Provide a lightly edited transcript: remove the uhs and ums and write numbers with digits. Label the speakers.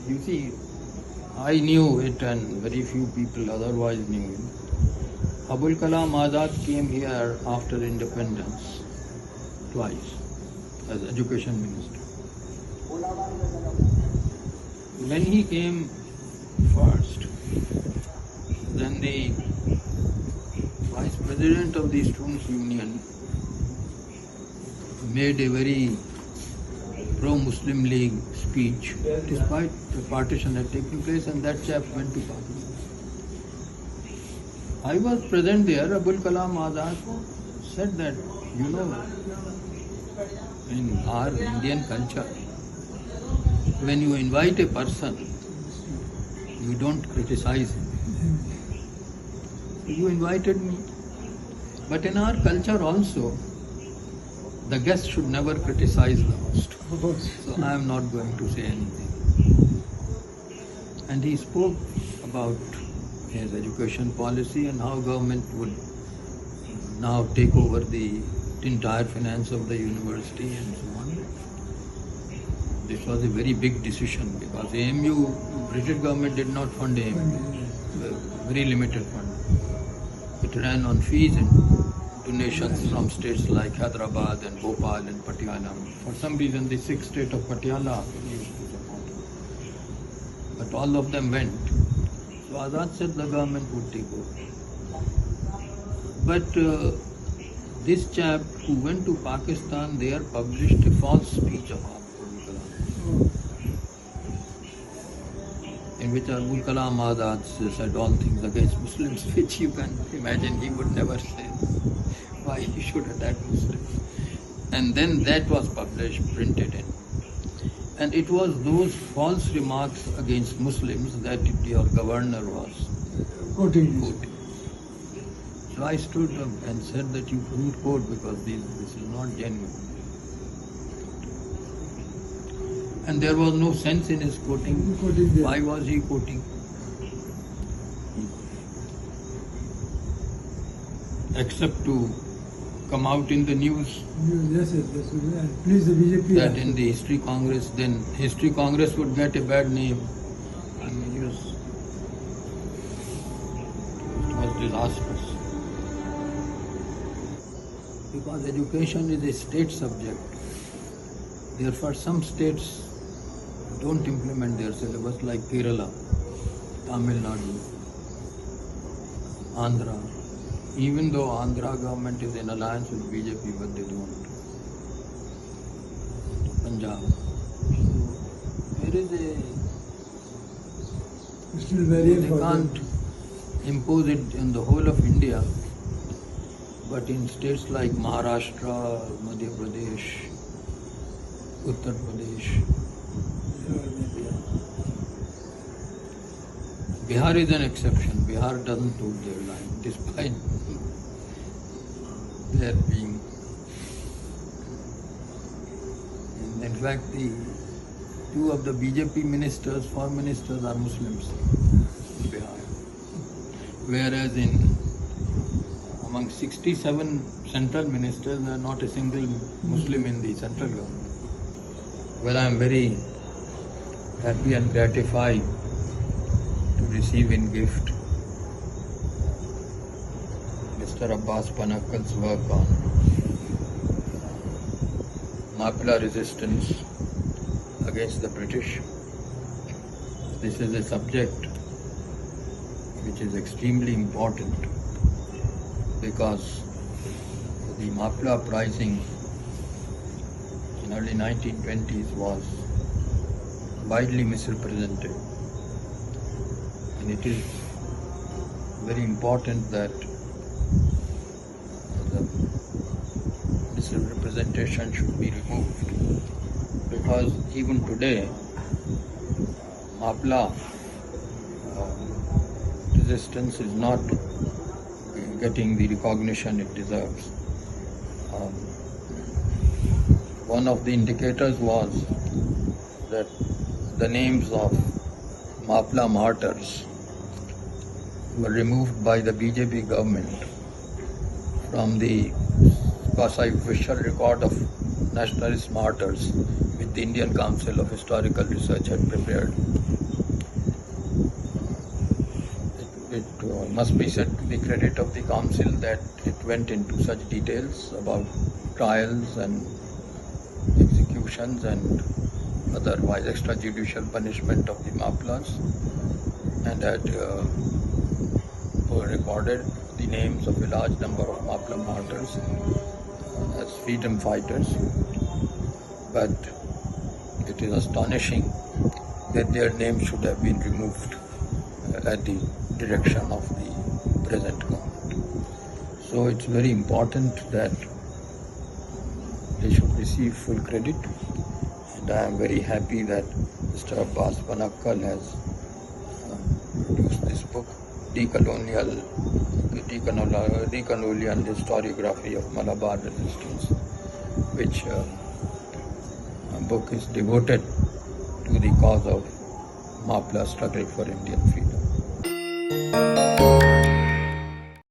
Speaker 1: You see, I knew it and very few people otherwise knew it. Abul Kalam Azad came here after independence twice as education minister. When he came first, then the vice president of the Students' Union made a very pro-Muslim League speech despite the partition had taken place, and that chap went to Pakistan. I was present there. Abul Kalam Azad said that, in our Indian culture, when you invite a person, you don't criticize him. You invited me. But in our culture also, the guest should never criticize the host. So I am not going to say anything. And he spoke about his education policy and how government would now take over the entire finance of the university and so on. This was a very big decision because AMU, British government did not fund AMU, very limited fund. It ran on fees and donations from states like Hyderabad and Bhopal and Patiala. For some reason, the sixth state of Patiala used to support it. But all of them went. So Azad said the government would take over. But this chap who went to Pakistan there published a false speech of Abul Kalam, in which Abul Kalam Azad said all things against Muslims, which you can imagine he would never say. Why he should attack Muslims. And then that was published, printed in. And it was those false remarks against Muslims that your governor was quoting. So I stood up and said that you couldn't quote because this is not genuine. And there was no sense in his quoting. Why was he quoting? Except to come out in the news.
Speaker 2: Yes. Please, the BJP.
Speaker 1: That in the History Congress, then History Congress would get a bad name. I mean, it was disastrous. Because education is a state subject. Therefore, some states don't implement their syllabus, like Kerala, Tamil Nadu, Andhra. Even though Andhra government is in alliance with BJP, but they don't. Punjab. There is
Speaker 2: Still very
Speaker 1: they can't impose it in the whole of India, but in states like Maharashtra, Madhya Pradesh, Uttar Pradesh, Bihar is an exception. Bihar doesn't hold their line, despite their being. And in fact, the two of the BJP ministers, foreign ministers, are Muslims in Bihar. Whereas among 67 central ministers, there are not a single Muslim in the central government. Well, I am very happy and gratified to receive in gift Mr. Abbas Panakkal's work on Mapla resistance against the British. This is a subject which is extremely important because the Mapla uprising in early 1920s was widely misrepresented. And it is very important that the misrepresentation should be removed, because even today Mapla resistance is not getting the recognition it deserves. One of the indicators was that the names of Mapla martyrs were removed by the BJP government from the quasi-official record of nationalist martyrs which the Indian Council of Historical Research had prepared. It must be said to the credit of the council that it went into such details about trials and executions and otherwise extrajudicial punishment of the Maplas, and had recorded the names of a large number of Mapla martyrs as freedom fighters. But it is astonishing that their names should have been removed at the direction of the present government. So it's very important that they should receive full credit, and I am very happy that Mr. Abbas Banakkal has produced this book, Decolonial Historiography of Malabar Resistance, which book is devoted to the cause of Mapla struggle for Indian freedom.